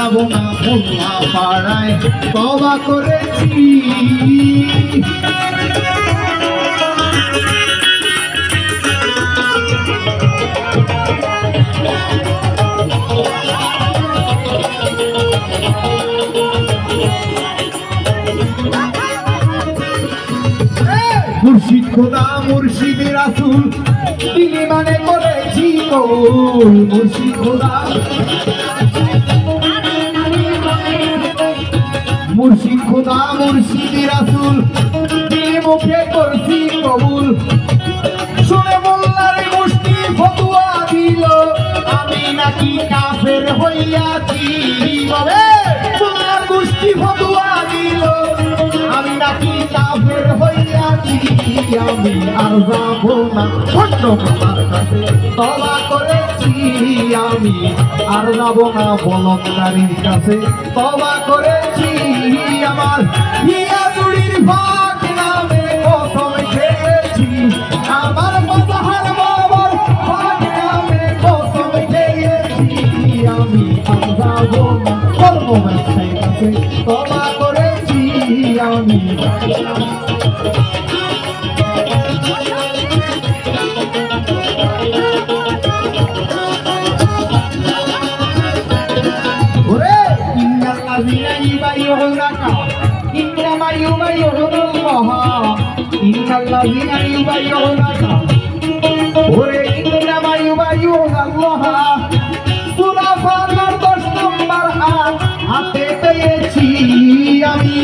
যাব না মোল্লা পাড়ায় তওবা করেছি। মুর্শিদ খোদা মুর্শিদ রাসূল তিনি মানে করেছি কবুল। মুর্শিদ খোদা মুর্শিদ খোদা মুর্শিদ রাসূল তিনি মুখে করছি কবুল। শুনে মোল্লার গোষ্ঠী ফতোয়া দিল আমি নাকি কাফের হইয়াছি। মোল্লার গোষ্ঠী ফতোয়া দিল আমি নাকি কাফের হইয়াছি। আমি আর যাব না ছোট্ট মোল্লার কাছে তওবা করেছি। আমি আর যাব না বলকারীর কাছে তওবা করেছি। আমার হিয়া জুড়ির ভাগ নামে কসম খেয়েছি। আমার মজাহার বাবার ভাগ নামে কসম খেয়েছি। আমি আর যাব না করবো ব্যবসায়ীর কাছে তওবা করেছি। আমি إنما يبايعون الله الذين يبايعونك إنما يبايعون الله সূরা ফাতিহার 10 নম্বর হাতে পেয়েছি আমি।